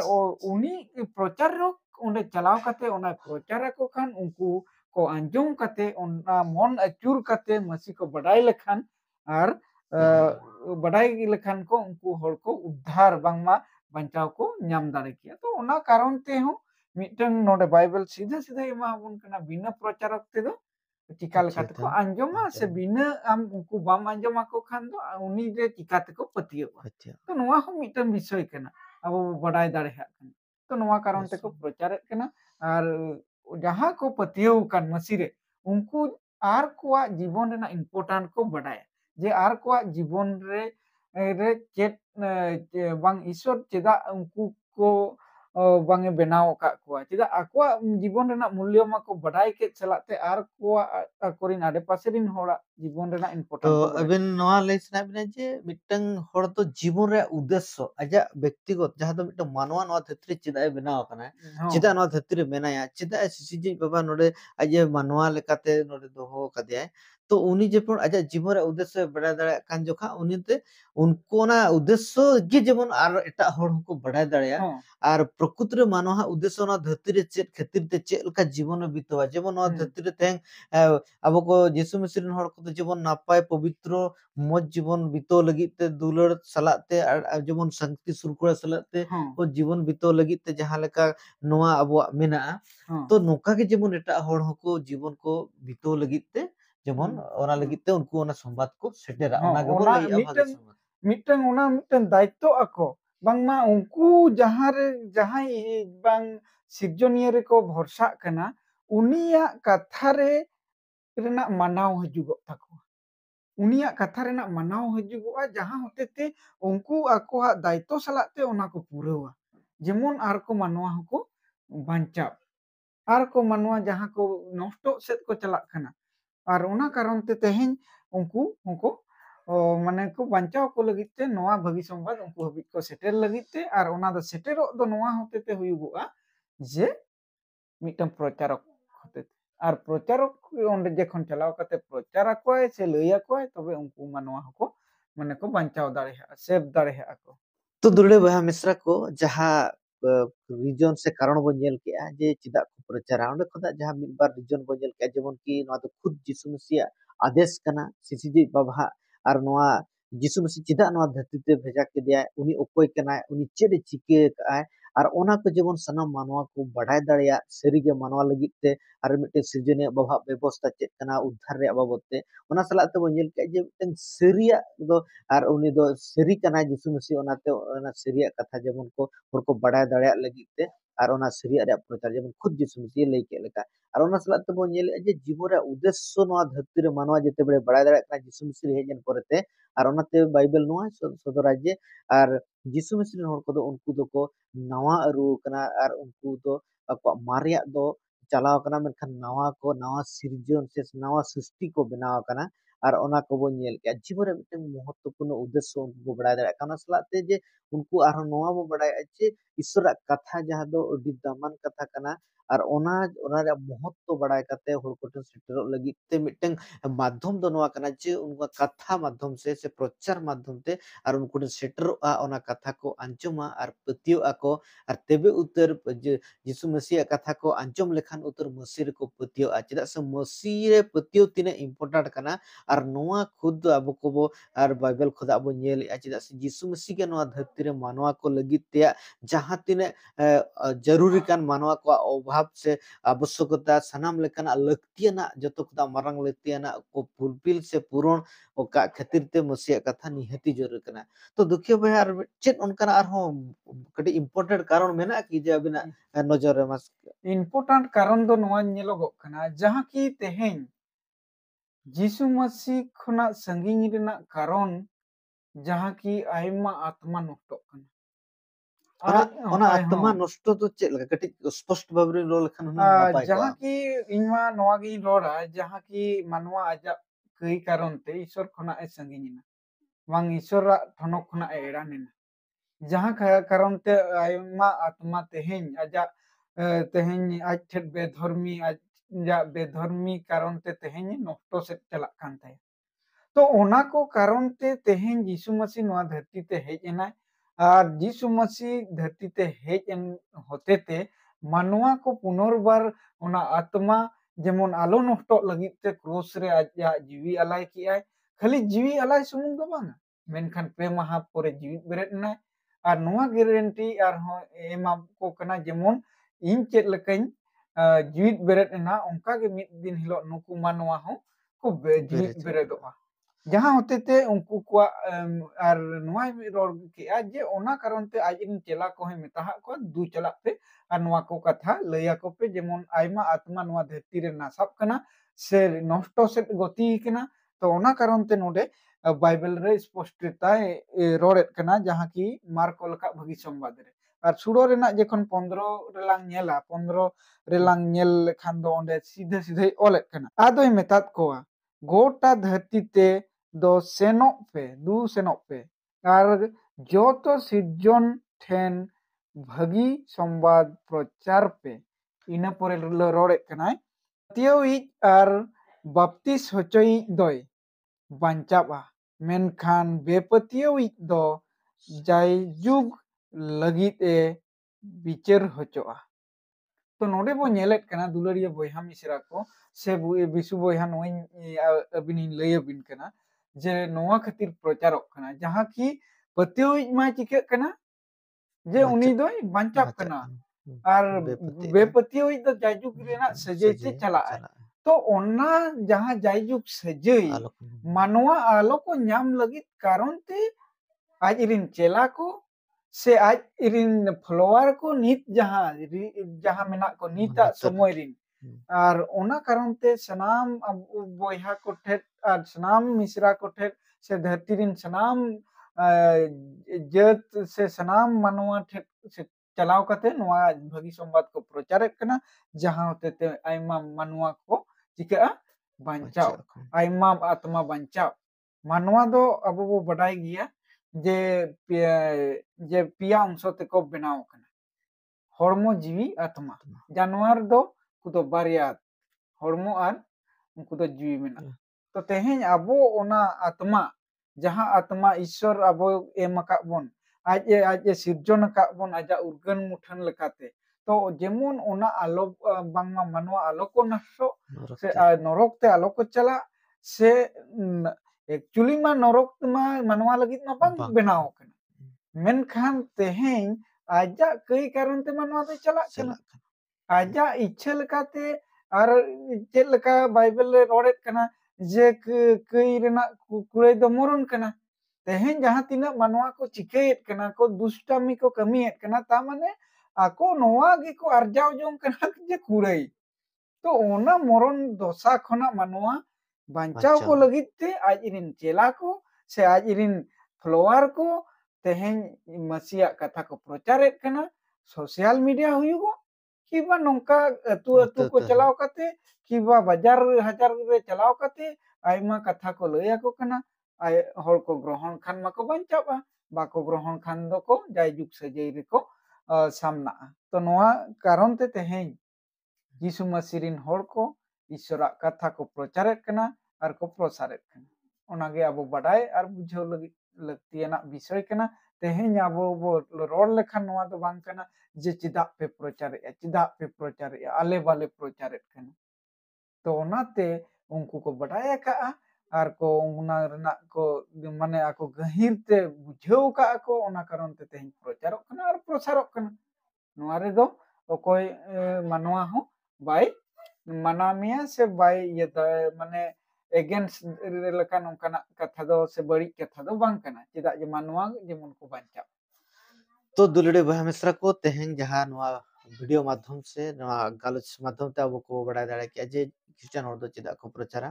উনি প্রচারক ওঁডে চালাও কাতে ওনা প্রচার ako Khan উনকু ko anjom kate ona mon acur kate masih ko badai lekhan ar badai lekhan ko unku hor ko uddhar bangma bancao ko nyam dare kiya to ona karon te ho mitang node bible सीधा सीधा ema bun kana bina procharak te do चिका लेखाते को अंजमा से बिना आम उनको balm अंजमा को खान दो उनी जे चिकाते को पतियोगा तो नोआ हो मिटन विषय कना अब बड़ाई दाड़े हा कना तो नोआ कारण ते को प्रचार कना और जहां को पतियो कान मसीरे उनको आर को जीवन रेना इम्पोर्टेंट को बढ़ाया जे आर को जीवन रे चेत बांग ईश्वर चेदा उनको को bange benau kak kuah tidak aku জীবন রেনা মূল্য মাকো বাড়াই কে চালাতে আর কোয়া করিন আডে পাশেরিন হড়া জীবন রেনা ইম্পর্টেন্ট तो को बड़ाई अबिन नवा लay सना बिना जे मिटंग हड़ तो जीवन रे उद्देश्य आजा व्यक्तिगत जहां तो मिटंग मानवा नवा धरती चिदा बनाव कना चिदा नवा धरती मेनाया चिदा सिसिजी बाबा नोडे आजे मानवा लेकाते नोडे दोहो कदिया तो उनी जेपन आजा जीवन रे उद्देश्य बड़ा दड़ा कान जोखा उनीते उनको ना उद्देश्य गे जेबन आर एटा हड़ को बड़ा दड़या আর প্রকৃতির মানহা উদ্দেশ্য না ধরতিরে চেত ক্ষেত্রিতে চেত লকা জীবন বিতবা যেমন না ধরতিরে তেং আবো কো যিশু মিসিরিন হড় কো জীবন নাপায় পবিত্র মজ জীবন বিতো লাগিতে দুলর সালাতে আর যেমন শান্তি সুরকুড়া সালাতে ও জীবন বিতো লাগিতে যাহা লেকা নোয়া আবো মেনা তো নোকা কে যেমন এটা হড় হকো জীবন কো বিতো লাগিতে যেমন ওনা লাগিতে উনকু ওনা সংবাদ কো সেটেরা ওনা গে বল লইয়া ভাগে সংবাদ মিটং ওনা মিটং দায়িত্ব ako bangma unku jahai bang sirjoniya re ko bhorsa kana uniya katha re rena manaw hijugok tako uniya katha rena manaw hijugoa jaha hotete unku akoa daito salate ona ko purawa jemon ar ko manwa ko bancap ar ko manwa jaha ko nosto set ko chalak kana ar ona karon te teheny unku মানে ko bancao ko lagit te noa bhagi sombad unku habit ko setel lagit te ar ona do seterok do noa hotete huyugoa je mitten प्रचारक होते আর প্রচারক onde যখন চালাও কাতে প্রচার আkoy se লই akoy তবে উনকু মানওয়া হকো মানে को বাঞ্চাও দাঁড়ে সেভ দাঁড়ে ako तो दुड़े बहा मिश्रा को जहाँ रीजन से कारण बन जेल के जे चिदा को प्रचार ओंडे खदा जहाँ मिद बार रीजन बन जेल के जेमन की नवा तो खुद यीशु मसीह आदेश कना सिसिजी बाबा आर नवा यीशु मसीह चिदा नवा धरती ते भेजा के दिया उनी ओकोय कना उनी चेद चिके आय आर ओना को जेमन सनम मानवा को बढ़ाई दाड़िया सरी गे मानवा लगित ते आर मिटे सृजनीय बाबा व्यवस्था चेद कना उद्धार रे बाबत ते ओना सला ते बन जेल के जे मिटन सरिया दो আর উনি দো সেরি কানা যিশু মসিহ ওনাতে ওনা সেরিয়া কথা যেমন কো হর কো বাড়ায় দাড়ায় লাগিতে আর ওনা সেরিয়া রে প্রচার যেমন খুদ যিশু মসিহ লই কে লেকা আর ওনা সালাত তো বন যেলে যে জীবরে উদ্দেশ্য নোয়া ধরতি রে মানবা যেতে বড়ে বাড়ায় দাড়ায় কানা যিশু মসিহ হেজেন পরেতে আর ওনাতে বাইবেল নোয়া সদরাজ যে আর যিশু মসিহ হর কো দো উনকু দো কো নাওয়া রু কানা আর উনকু দো মারিয়া দো চালাও কানা মেনখান নাওয়া को नावा सिरजन से नावा सृष्टि को बनाव काना আর ওনা কো বন যেল কে জীবনে মিটং महत्वपूर्ण उद्देश्य उनको बड़ा दड़ा काना सलाते जे उनको आरो नोआ बो बड़ा अच्छे ईश्वर कथा जहां दो अडी दामन कथा कना ᱟᱨ ᱚᱱᱟ ᱨᱮᱭᱟᱜ ᱢᱚᱦᱚᱛᱛᱚ ᱵᱟᱲᱟᱭ ᱠᱟᱛᱮ ᱦᱚᱲ ᱠᱚᱴᱷᱮᱱ ᱥᱮᱴᱮᱨᱚᱜ ᱞᱟᱹᱜᱤᱫ ᱛᱮ ᱢᱤᱫᱴᱟᱝ ᱢᱟᱫᱽᱫᱷᱚᱢ ᱫᱚ ᱱᱚᱣᱟ ᱠᱟᱱᱟ ᱡᱮ ᱩᱱᱠᱩ ᱠᱟᱛᱷᱟ ᱢᱟᱫᱽᱫᱷᱚᱢ ᱥᱮ ᱯᱨᱚᱪᱟᱨ ᱢᱟᱫᱽᱫᱷᱚᱢ te ᱟᱨ ᱩᱱᱠᱩ ᱴᱷᱮᱱ ᱥᱮᱴᱮᱨᱚᱜᱼᱟ ᱚᱱᱟ ᱠᱟᱛᱷᱟ ᱠᱚ ᱟᱸᱡᱚᱢᱟ ᱟᱨ ᱯᱟᱹᱛᱭᱟᱹᱜ ᱟᱠᱚ ᱟᱨ ᱛᱮᱵᱮ ᱩᱛᱟᱹᱨ ᱡᱤᱥᱩ ᱢᱟᱹᱥᱤᱭᱟᱜ ᱠᱟᱛᱷᱟ ko ᱟᱸᱡᱚᱢ ᱞᱮᱠᱷᱟᱱ ᱩᱛᱟᱹᱨ ᱢᱟᱹᱥᱤ ᱨᱮᱠᱚ ᱯᱟᱹᱛᱭᱟᱹᱜᱼᱟ ᱪᱮᱫᱟᱜ ᱥᱮ ᱢᱟᱹᱥᱤ ᱨᱮ ᱯᱟᱹᱛᱭᱟᱹᱣ ᱛᱤᱱᱟᱹᱜ ᱤম্ᱯᱚᱨᱴᱟᱱᱴ ᱠᱟᱱᱟ ᱟᱨ ᱱᱚᱣᱟ ᱠᱷᱩᱫ ᱫᱚ ᱟᱵᱚ ᱠᱚᱵᱚ ᱟᱨ ᱵᱟᱭᱵᱮᱞ ᱠᱷᱚᱱᱟᱜ ᱵᱚ ᱧᱮᱞᱮᱜᱼᱟ ᱪᱮᱫᱟᱜ ᱥᱮ ᱡᱤᱥᱩ ᱢᱟᱹᱥᱤ ᱜᱮ ᱱᱚᱣᱟ ᱫᱷᱟᱹᱨᱛᱤ ᱨᱮ ᱢᱟᱱᱣᱟ ko ᱞᱟᱹᱜᱤᱫ ᱛᱮᱭᱟᱜ ᱡᱟᱦᱟᱸ ᱛᱤᱱᱟᱹᱜ ᱡᱟᱹᱨᱩᱨᱤ ᱠᱟᱱ ᱢᱟᱱᱣᱟ ᱠᱚᱣᱟᱜ ᱚᱵᱷᱟᱵ ᱥᱮ ᱟᱵᱚᱥᱥᱚᱠᱚᱛᱟ ᱥᱟᱱᱟᱢ ᱞᱮᱠᱟᱱᱟᱜ ᱞᱟᱹᱠᱛᱤᱭᱟᱱᱟᱜ ᱡᱚᱛᱚ ᱠᱷᱚᱱᱟᱜ ᱢᱟᱨᱟᱝ ᱞᱟᱹᱠᱛᱤᱭᱟᱱᱟᱜ ko ᱯᱷᱩᱞᱯᱤᱞ ᱥᱮ ᱯᱩᱨᱚᱱ ᱚᱠᱟ ᱠᱷᱟᱹᱛᱤᱨ te ᱢᱟᱹᱥᱤᱭᱟᱜ ᱠᱟᱛᱷᱟ ᱱᱤᱦᱟᱹᱛᱤ ᱡᱟᱹᱨᱩᱲ ᱠᱟᱱᱟ ᱛᱚ ᱫᱩᱠᱷᱤᱭᱟᱹ ᱵᱚᱭᱦᱟ ᱟᱨ ᱪᱮᱫ ᱚᱱᱠᱟᱱᱟᱜ ᱟᱨᱦᱚᱸ ᱠᱟᱹᱴᱤᱡ ᱤম্ᱯᱚᱨᱴᱮᱱᱴ ᱠᱟᱨᱚᱱ ᱢᱮᱱᱟᱜᱼᱟ ᱠᱤ ᱡᱮ ᱟᱵᱤᱱᱟᱜ ᱱᱚᱡᱚᱨ ᱨᱮ ᱢᱟᱥ इम्पोर्टेंट कारण दो नोआ ᱧᱮᱞᱚᱜᱚᱜ ᱠᱟᱱᱟ ᱡᱟᱦᱟᱸ ᱠᱤ ᱛᱮᱦᱮᱧ ᱡᱤᱥᱩ ᱢᱟᱹᱥᱤ ᱠᱷᱚᱱᱟᱜ ᱥᱟᱺᱜᱤᱧ ᱨᱮᱱᱟᱜ ᱠᱟᱨᱚᱱ ᱡᱟᱦᱟᱸ ᱠᱤ ᱟᱭᱢᱟ आत्मा नष्टᱚᱜ ᱠᱟᱱᱟ ᱚᱱᱟ ᱟᱡ ᱚᱱᱟ ᱦᱚᱸᱜᱼᱚᱭ ᱟᱛᱢᱟ ᱦᱚᱸ ᱱᱚᱥᱴᱚ ᱫᱚ ᱪᱮᱫ ᱞᱮᱠᱟ ᱠᱟᱹᱴᱤᱡ ᱥᱯᱚᱥᱴ ᱵᱷᱟᱵᱮ ᱵᱤᱱ ᱨᱚᱲ ᱞᱮᱠᱷᱟᱱ ᱦᱩᱱᱟᱹᱝ ᱱᱟᱯᱟᱭ ᱠᱚᱜᱼᱟ ᱡᱟᱦᱟᱸ ᱠᱤ ᱤᱧ ᱢᱟ ᱱᱚᱣᱟ ᱜᱤᱧ ᱨᱚᱲᱟ ᱡᱟᱦᱟᱸ ᱠᱤ ᱢᱟᱱᱣᱟ ᱟᱡᱟᱜ ᱠᱟᱹᱭ ᱠᱟᱨᱚᱱ te ᱤᱥᱥᱚᱨ ᱠᱷᱚᱱᱟᱜ ᱮ ᱥᱟᱺᱜᱤᱧ ᱮᱱᱟ ᱵᱟᱝ ᱤᱥᱥᱚᱨᱟᱜ ᱴᱷᱚᱱᱚᱠ ᱠᱷᱚᱱᱟᱜ ᱮ ᱮᱲᱟᱱᱮᱱᱟ ᱡᱟᱦᱟᱸ ᱠᱟᱨᱚᱱ te ᱟᱭᱢᱟ आत्मा ᱛᱮᱦᱮᱧ ᱟᱡᱟᱜ ᱛᱮᱦᱮᱧ ᱟᱡ ᱴᱷᱮᱱ ᱵᱮᱫᱷᱚᱨᱢᱤ ᱟᱡᱟᱜ ᱵᱮᱫᱷᱚᱨᱢᱤ ᱠᱟᱨᱚᱱ te ᱛᱮᱦᱮᱧ ᱱᱚᱥᱴᱚ ᱥᱮᱫ ᱪᱟᱞᱟᱜ ᱠᱟᱱ ᱛᱟᱭᱟ तो ᱚᱱᱟ ᱠᱚ ᱠᱟᱨᱚᱱ te ᱛᱮᱦᱮᱧ ᱡᱤᱥᱩ ᱢᱟᱹᱥᱤ ᱱᱚᱣᱟ ᱫᱷᱟᱹᱨᱛᱤ te ᱦᱮᱡ ᱮᱱᱟᱭ ᱟᱨ ᱡᱤᱥᱩ ᱢᱟᱹᱥᱤ ᱫᱷᱟᱹᱨᱛᱤ te ᱦᱮᱡ ᱮᱱ ᱦᱚᱛᱮ te ᱢᱟᱱᱣᱟ ko पुनर्बार ᱚᱱᱟ आत्मा जेमन आलो नष्टोग लगित ते क्रूस रे आजाग जीवी आलाय कियाय खाली जीवी आलाय सुमुंग दो बांगा मेनखान पे माहा पोरे जीवित बेरेद नाय आर नोआ गारंटी आर हो एमा को कना जेमन इन चेद लकाइन जीवित बेरेद ना ओंका गे मिद दिन हिलो नुकु मानवा हो को जीवित बेरेदोगा जहां होते ते उनको को आर नोआ रोड के जे ओना कारण ते आज इन चेला को है मेताहा को दू चला पे आर नोआ को कथा लया को पे जेमन आयमा आत्मा नोआ धरती रे नासाब कना से नष्ट से गति कना तो ओना कारण ते नोडे बाइबल रे स्पष्टताय रोडेत कना जहां की मार्क लका भगी संवाद रे आर सुडो रेना जेखन 15 रेलांग नेला 15 रेलांग नेल लेखान दो ओंडे सीधे सीधे ओलेत कना आदोय मेतात कोआ गोटा धरती ते दो सेनोक पे दू सेनोक पे आर जोतो सिर्जन ठेन भगी संवाद प्रचार पे इना पोरे रोडेत कनाय तियोई आर बाप्तिस होचोई दोय बांचाबा मेनखान बेपतियोई दो जाय जुग लगित ए बिचार होचोआ तो नोडे बो नेलेत कना दुलरिया बोयहा मिसरा को से बिसु बोयहा नोई अबिनी लय अबिन कना जे नोआ खातिर प्रचारक कना जहां की पतियोई मा चिके कना जे उनी दोय बांचाब कना आर बेपतियोई दो जायजुग रेना सजैते चला तो ओना जहां जायजुग सजै मानवा आलो को नाम लगित कारण ते आज इरिन चेला को से आज इरिन फ्लोवर को नित जहां जहां मेना को नीता समय रिन आर ओना कारण ते सनाम बोयहा को ठेट आर सनाम मिश्रा को ठेट से धरती रिन सनाम जत से सनाम मानवा ठेट से चलाव कते नोआ भगी संवाद को प्रचारक कना जहां होते ते आयमा मानवा को चिका बांचाव आयमा आत्मा बांचाव मानवा दो अब वो बडाई गिया जे पिया अंश तेको बनाव कना हॉर्मो जीवी आत्मा जानवर दो कुदो बारिया हॉर्मो आर उनको दो जीवी मेना तो तेहें अबो ओना आत्मा जहां आत्मा ईश्वर अबो एमका बोन आज सिर्जन का बोन आजा उर्गन मुठन लकाते तो जेमन ओना आलो बांगमा मानवा आलो को नष्टो से नरक ते आलो को चला से एक्चुअली मा नरक मा मानवा लगित मा बांग बनाव कना मेनखान तेहें आजा कई कारण ते मानवा ते चला कना आजा इच्छा लकाते आर चेद लका बाइबल रे रोडेत कना जे कई रेना कुड़े दो मरण कना तेहें जहां तिना मानवा को चिकेत कना को दुष्टामी को कमीएत कना ता माने आको नोआ गे को अर्जाव जों कना जे कुड़े तो ओना मरण दोसा खना मानवा बांचाव को लगित ते आज इरिन चेला को से आज इरिन फ्लोवर को तेहें मसीहा कथा को प्रचारेत कना सोशल मीडिया हुयुगो किबा नोंका अतु अतु को चलाव कते किबा बाजार हजार रे चलाव कते आयमा कथा को लया को कना आय हर को ग्रहण खान माको बांचाबा बाको ग्रहण खान दो को जाय जुग सजै रे को सामना तो नोआ कारण ते तेहें ᱡᱤᱥᱩ ᱢᱟᱹᱥᱤ ᱨᱤᱱ ᱦᱚᱲ ᱠᱚ ᱤᱥᱥᱚᱨᱟᱜ ᱠᱟᱛᱷᱟ ᱠᱚ ᱯᱨᱚᱪᱟᱨᱮᱫ ᱠᱟᱱᱟ ᱟᱨ ᱠᱚ ᱯᱨᱚᱥᱟᱨᱮᱫ ᱠᱟᱱᱟ ᱚᱱᱟᱜᱮ ᱟᱵᱚ ᱵᱟᱰᱟᱭ ᱟᱨ ᱵᱩᱡᱷᱟᱹᱣ ᱞᱟᱹᱜᱤᱫ ᱞᱟᱹᱠᱛᱤᱭᱟᱱᱟᱜ ᱵᱤᱥᱚᱭ ᱠᱟᱱᱟ ᱛᱮᱦᱮᱧ ᱟᱵᱚ ᱵᱚ ᱨᱚᱲ ᱞᱮᱠᱷᱟᱱ ᱱᱚᱣᱟ ᱫᱚ ᱵᱟᱝ ᱠᱟᱱᱟ ᱡᱮ ᱪᱮᱫᱟᱜ ᱯᱮ ᱯᱨᱚᱪᱟᱨᱮᱜᱼᱟ ᱪᱮᱫᱟᱜ ᱯᱮ ᱯᱨᱚᱪᱟᱨᱮᱜᱼᱟ ᱟᱞᱮ ᱵᱟᱞᱮ ᱯᱨᱚᱪᱟᱨᱮᱫ ᱠᱟᱱᱟ ᱛᱚ ᱚᱱᱟᱛᱮ ᱩᱱᱠᱩ ᱠᱚ ᱵᱟᱰᱟᱭ ᱟᱠᱟᱜᱼᱟ ᱟᱨ ᱠᱚ ᱚᱱᱟ ᱨᱮᱱᱟᱜ ᱠᱚ ᱢᱟᱱᱮ ᱟᱠᱚ ᱜᱟᱹᱦᱤᱨ ᱛᱮ ᱵᱩᱡᱷᱟᱹᱣ ᱠᱟᱜᱼᱟ ᱠᱚ ᱚᱱᱟ ᱠᱟᱨᱚᱱ ᱛᱮ ᱛᱮᱦᱮᱧ ᱯᱨᱚᱪᱟᱨᱚᱜ ᱠᱟᱱᱟ ᱟᱨ ᱯᱨᱚᱥᱟᱨᱚᱜ ᱠᱟᱱᱟ ᱱᱚᱣᱟ ᱨᱮᱫᱚ ᱚᱠᱚᱭ ᱢᱟᱱᱣᱟ ᱦᱚᱸ ᱵᱟᱭ ᱢᱟᱱᱟᱣ ᱢᱮᱭᱟ ᱥᱮ ᱵᱟᱭ ᱢᱟᱱᱮ ᱮᱜᱮᱱᱥᱴ ᱞᱮᱠᱟᱱ ᱚᱱᱠᱟᱱᱟᱜ ᱠᱟᱛᱷᱟ ᱫᱚ ᱥᱮ ᱵᱟᱹᱲᱤᱡ ᱠᱟᱛᱷᱟ ᱫᱚ ᱵᱟᱝ ᱠᱟᱱᱟ ᱪᱮᱫᱟᱜ ᱡᱮ ᱢᱟᱱᱣᱟ ᱡᱮᱢᱚᱱ ᱠᱚ ᱵᱟᱧᱪᱟᱜ तो दुलड़े बहा मिश्रा को तेहें जहाँ नवा वीडियो माध्यम से नवा गालोच माध्यम ते अब को बड़ा दाड़ा किया जे क्रिश्चियन हर दो चेदा को प्रचारा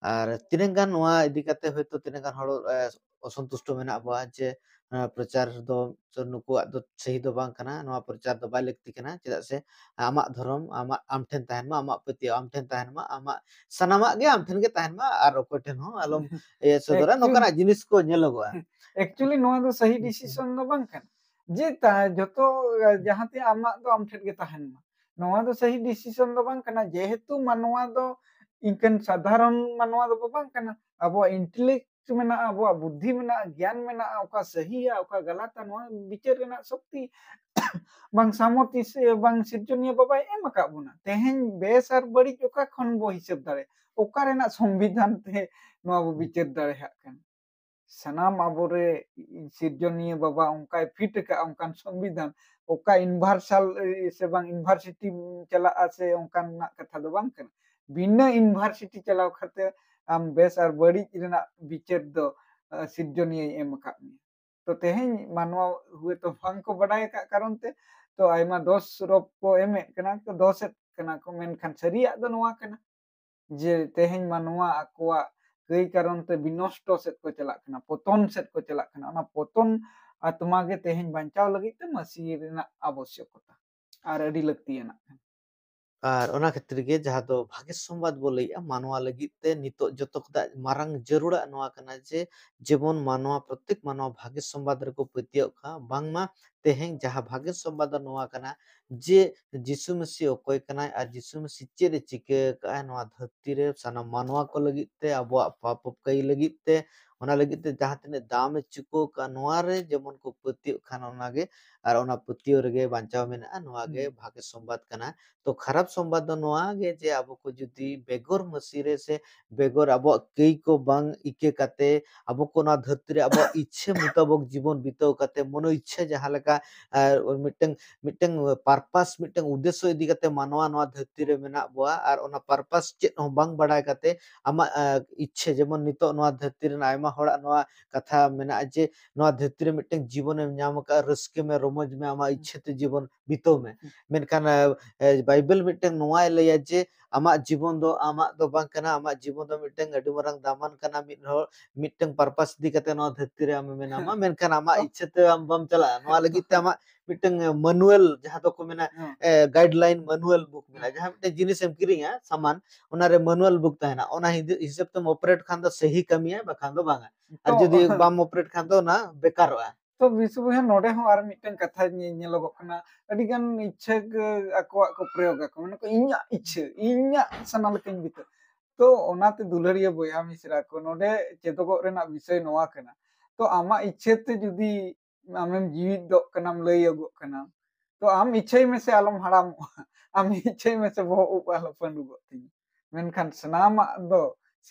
और तिनंगान नवा इदी कते होयतो तिनंगान हर असंतुष्ट मेना बा जे प्रचार दो नुकु दो सही दो बांग कना नवा प्रचार दो बाय लगती कना चेदा से आमा धर्म आमा आम ठेन ताहेन मा आमा पति आम ठेन ताहेन मा आमा सनामा गे आम ठेन गे ताहेन मा आर ओको ठेन हो आलम ए सदरा नोकना जिनिस को नेलगोआ एक्चुअली नोआ दो सही डिसीजन दो बांग कना जे जतो जहां ते आमा दो आम ठेन गे ताहेन मा नोआ दो सही डिसीजन दो बांग कना जेहेतु मानवा दो इनकन साधारण मानवा दो बांग कना अब इंटेलेक्ट मेना अब बुद्धि मेना ज्ञान मेना ओका सही है ओका गलत है नोआ विचार रेना शक्ति बांग सामर्थ्य से बांग सिर्जनीय बाबाय एम का बुना तेहेन बेस आर बड़ी ओका खन बो हिसाब दारे ओका रेना संविधान ते नोआ बो विचार दारे हाकन सनाम आबोरे सिर्जनीय बाबा उनका फिट का उनका संविधान ओका यूनिवर्सल से बांग यूनिवर्सिटी चला से उनका ना कथा दो बांग कना बिना यूनिवर्सिटी चलाव खाते आम बेस आर बड़ी रेना विचार दो सिर्जनीय एम का तो तेहेन मानवा हुए तो बांग को बडाय का कारण ते तो आयमा दोष रोप को एमे कना तो दोष कना को मेनखान सरिया दो नोआ कना जे तेहेन मानवा आकोआ कई कारण ते विनष्ट सेट को चला कना पतन सेट को चला कना ओना पतन आत्मा गे तेहेन बांचाव लगी ते मसीह रेना आवश्यकता आर अडी लक्तियाना और ओना क्षेत्र के जहाँ तो भाग्य संवाद बोले मानवा लगी ते नितो जतो खुदा मारंग जरूरा नवा कना जे जेबन मानवा प्रत्येक मानवा भाग्य संवाद रे को पतियो का बांगमा तेहें जहाँ भाग्य संवाद नवा कना जे यीशु मसीह ओकोय कना आ यीशु मसीह चेरे चिके का नवा धरती रे साना मानवा को लगी ते अब पाप कई लगी ते ओना लगी ते जहाँ तने दाम चुको का नवा रे जेमन को पतियो खाना ओनागे और ओना पतियो रेगे बांचाव मेना नवा गे भाग्य संवाद कना तो खराब संवाद दो नोआ गे जे अब को जुदी बेगोर मसीरे से बेगोर अब कई को बांग इके काते अब को ना धरती रे अब इच्छे मुताबिक जीवन बिताव काते मनो इच्छे जहां लका मिटंग मिटंग पर्पस मिटंग उद्देश्य इदी काते मानवा नवा धरती रे मेना बुआ और ओना पर्पस चेत हो बांग बडाय काते आमा इच्छे जेमन नितो नवा धरती रे आयमा होड़ा नवा कथा मेना जे नवा धरती रे मिटंग जीवन एम नाम का रस्के में रोमज में आमा इच्छे ते जीवन बिताव में मेनखान बाइबल मिटंग नोआ लया जे आमा जीवन दो आमा दो बांग कना आमा जीवन दो मिटंग अडी मरंग दामन कना मिटंग पर्पस दी कते नो धरती रे आम मेनामा मेनखान आमा इच्छा ते आम बम चला नोआ लगी ते आमा मिटंग मैनुअल जहां तो को मेना गाइडलाइन मैनुअल बुक मेना जहां मिटंग जिनिस एम किरिंगा सामान ओना रे मैनुअल बुक ताहेना ओना हिसाब ते ऑपरेट खान दो सही कमिया बखान दो बांगा और जदी बाम ऑपरेट खान दो ना बेकारोआ तो विश्व है नोडे हो आर मिटन कथा नेलोगो कना अडी गान इच्छा आको को प्रयोग को माने को इन्या इच्छा इन्या सना लकन बित तो ओनाते दुलरिया बोया मिसरा को नोडे चेतोगो रेना विषय नोआ कना तो आमा इच्छा ते जुदी आमेम जीवित दो कनाम लय अगो कना तो आम इच्छा में से आलम हराम आम इच्छा में से बहु उपाल पंडुगो ती मेनखान सनामा दो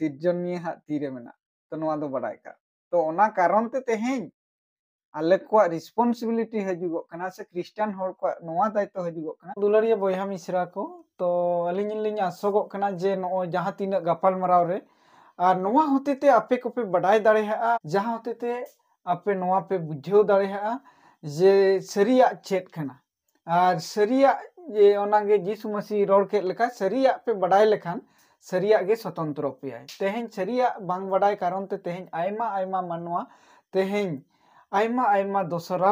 सिरजनिय हा तीरे मेना तो नोआ दो बडाय का तो ओना कारण ते तेहें आले को रिस्पांसिबिलिटी हजुगो कना से क्रिश्चियन हर को नोआ दायित्व हजुगो कना दुलरिया बोया मिश्रा को तो अलिंग लिंग आसोगो कना जे नो जहां तीन गपाल मराव रे और नोआ होते ते आपे को पे बडाय दाड़े हा जहां होते ते आपे नोआ पे बुझेव दाड़े हा जे सरिया चेत कना और सरिया जे ओनागे यीशु मसीह रोड के लेका सरिया पे बडाय लेखान सरिया गे स्वतंत्र पे तेहें सरिया बांग बडाय कारण ते तेहें आयमा आयमा मानवा तेहें आयमा आयमा दोसरा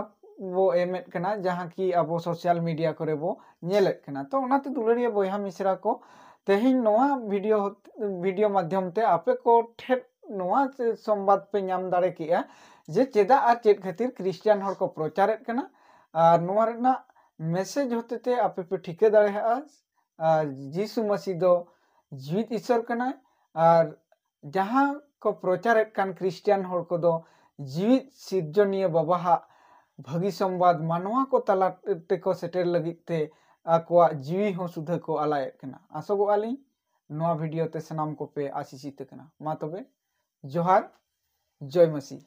वो एमेट कना जहां की अब सोशल मीडिया करे वो नेलेट कना तो ओनाते दुलरिया बोया मिश्रा को तेहिं नोआ वीडियो माध्यम ते आपे को ठेट नोआ संवाद पे नाम दाड़े किया जे चेदा आ चेत खातिर क्रिश्चियन हर को प्रचारेट कना और नोआ रेना मैसेज होते ते आपे पे ठिके दाड़े हा जीसु मसीह दो जीवित ईश्वर कनाय और जहाँ को प्रचारेत कान क्रिश्चियन होड़ को दो जीवित सिरजनिया बाबा भागी संवाद मानवा को तला को सेटेर लगित ते आकोआ जीवी हो सुधा को आलायत कना आसोगो आलिं नोआ वीडियो ते सनाम को पे आशीषित कना मा तबे जोहार जय मसीह।